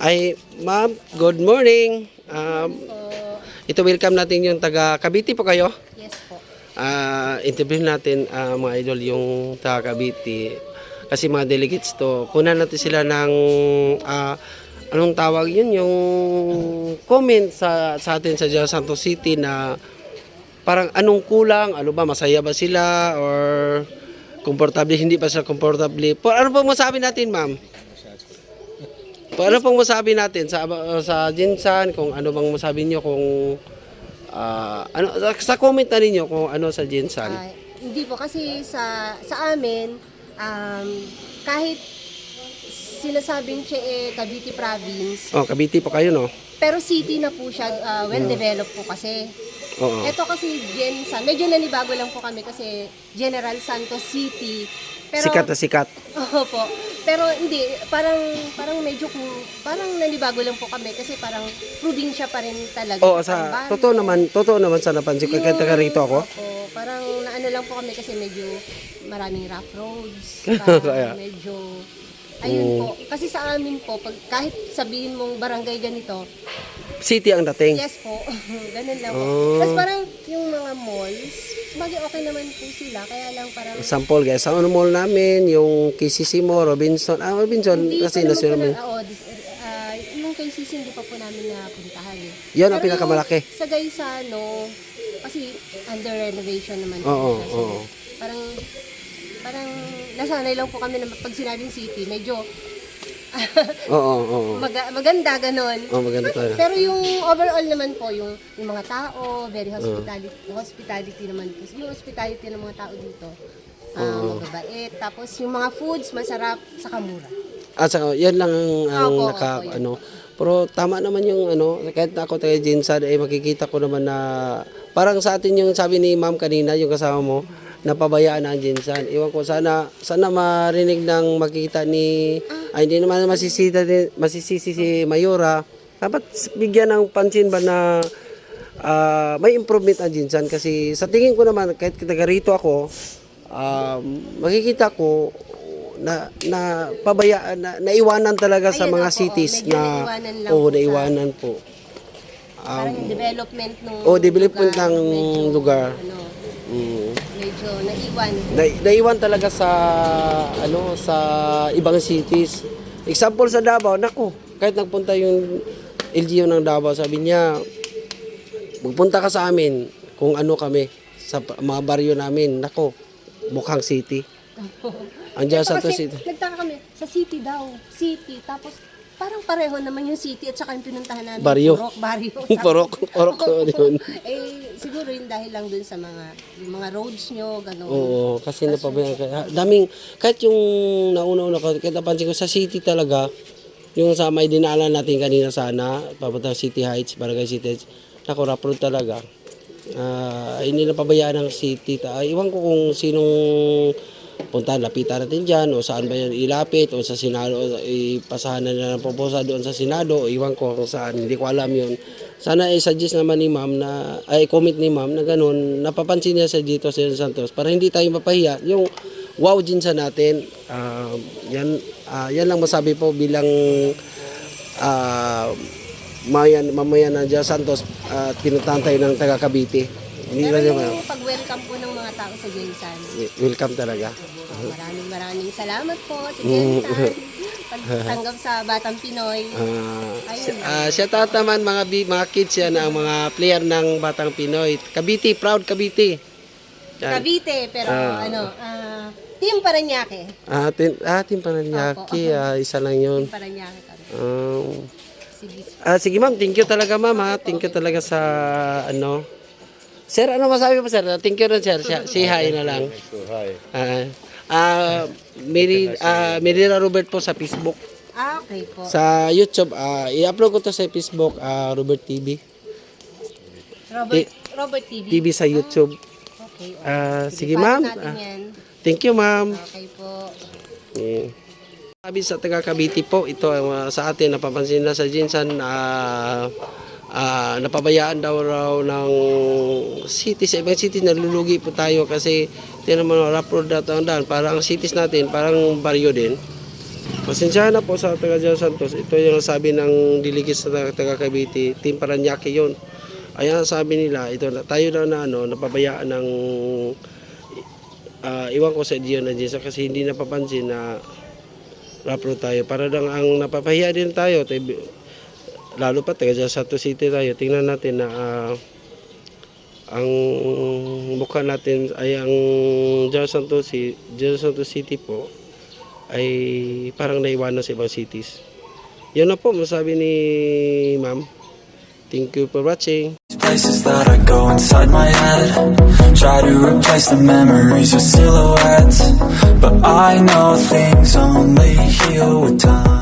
Ay, ma'am, good morning. Po. Ito welcome natin yung taga Cavite po kayo. Yes po. Interview natin mga idol yung taga Cavite. Kasi mga delegates to, kunan natin sila ng anong tawag yun, yung comment sa atin sa Santos City na parang anong kulang, ano ba, masaya ba sila or komportable, hindi pa sila komportable. Ano po masabi natin, ma'am? Ano pong masabi natin sa Jinsan, kung ano bang masabi niyo kung ano sa comment na ninyo kung ano sa Jinsan? Hindi po kasi sa amin kahit sinasabing siya Cavite province, Oh, Cavite po kayo, no? pero city na po siya, well developed po kasi. Oo. Ito kasi Jinsan, medyo nanibago lang po kami kasi General Santos City. Pero Sikat na sikat. Opo. Pero hindi, parang parang nanibago lang po kami kasi parang probinsya pa rin talaga. Oo, Parang sa baryo. totoo naman sa napansin ko kahit taga rito ako. Opo, parang naano lang po kami kasi medyo maraming rough roads. Kaya. Parang medyo, ayun po. Kasi sa amin po, kahit sabihin mong barangay ganito, City ang dating. yes po, ganun lang po. Oh. Tapos parang yung mga malls, bagay okay naman po sila, kaya lang parang Sample guys, sa ano mall namin, yung KCC Mall, Robinson. Robinson hindi kasi pa naman nasunod. yung kay Sisi hindi pa po namin napuntahan eh. Yan ang Pero pinakamalaki. Yung sa Gaisano, kasi under renovation naman po Oo, siya. So, oo. parang nasanay lang po kami na pag sinabing city, medyo Oo. maganda ganon. Oh, maganda talaga. Pero yung overall naman po, yung mga tao, very hospitality naman po. Yung hospitality ng mga tao dito, mababait. Tapos yung mga foods, masarap, saka mura. Saka yan lang ang Opo, naka opo, yun. ano. Pero tama naman yung ano, kahit ako tayo Jinsan makikita ko naman na parang sa atin yung sabi ni Ma'am kanina, yung kasama mo, napabayaan na ang Jinsan. Iwan ko sana marinig ng makita ni hindi naman masisisi si Mayora. Dapat bigyan ng pansin ba na may improvement ang Jinsan kasi sa tingin ko naman kahit taga rito ako, makikita ko na pabayaan na naiwanan talaga sa Ayan, mga opo, cities medyo na naiwanan lang po naiwanan po. Parang development ng Development ng medyo, lugar. Ano, medyo naiwan. Naiwan talaga sa sa ibang cities. Example sa Davao, nako, kahit nagpunta yung LGU ng Davao, sabi niya, magpunta ka sa amin kung ano kami sa mga baryo namin, nako, mukhang city. Andiyan sa Kasi city. nagtaka kami, sa city daw, city, tapos parang pareho naman yung city at saka yung pinuntahan namin. Baryo. Baryo. Porok yun. Siguro yung dahil lang dun sa yung mga roads nyo, gano'n. Oo, kasi napabayaan ka. Daming, kahit yung nauna-una ko, kahit napansin ko sa city talaga, yung sa may dinaanan natin kanina sana, papunta City Heights, Barangay City Heights, naku, rough road talaga. Hindi napabayaan ng city. Iwan ko kung sinong punta, lapitan natin dyan, o saan ba yan ilapit, o sa Senado, o ipasahan na ng proposal doon sa Senado, o iwan ko kung saan, hindi ko alam yun. Sana i-suggest naman ni ma'am na, comment ni ma'am na ganun, napapansin niya sa dito sa Santos, para hindi tayo mapahiya, yung wow Jinsan natin, yan lang masabi po bilang mamayan na dyan Santos, pinuntahan tayo ng taga Cavite. Hindi Pero na yung pag-welcome po ng mga tao sa Jensan, welcome talaga. maraming salamat po sa Jensan. Pagtanggap sa Batang Pinoy. Shout out naman mga kids yan, ang mga player ng Batang Pinoy. Cavite, proud Cavite. Yan. Cavite, pero Team Parañaque. Team Parañaque, isa lang yun. Team Parañaque kami. Sige. Sige ma'am, thank you talaga ma'am ha. Thank you talaga sa Sir, ano masabi mo sir? Thank you rin sir. Say hi na lang. Mirira Robert po sa Facebook. Okay po. Sa YouTube, i-upload ko to sa Facebook, Robert TV. Robert TV. TV sa YouTube. Okay. Sige ma'am. natin yan. Thank you ma'am. Okay po. Sabi sa taga Cavite po, ito sa atin napapansin na sa Jinsan, napabayaan daw raw ng cities. Sa ibang cities nalulugi po tayo kasi tinan mo rough road na daan. Parang cities natin, parang baryo din. Pasensyahan na po sa taga Diyan Santos. Ito yung sabi ng delegate sa taga Cavite, Team Paranaque yun. Ayan sabi nila, ito na tayo na napabayaan ng iwan ko sa Dion na Diyan kasi hindi napapansin na rapro tayo. Para lang ang napapahiya din tayo. Lalo pa taga Diyan Santos City tayo. Tingnan natin na ang mukha natin ay ang Diyan Santos City po ay parang naiwanan sa ibang cities. Yun na po masabi ni ma'am. Thank you for watching. Places that I go inside my head, try to replace the memories with silhouettes, but I know things only heal with time.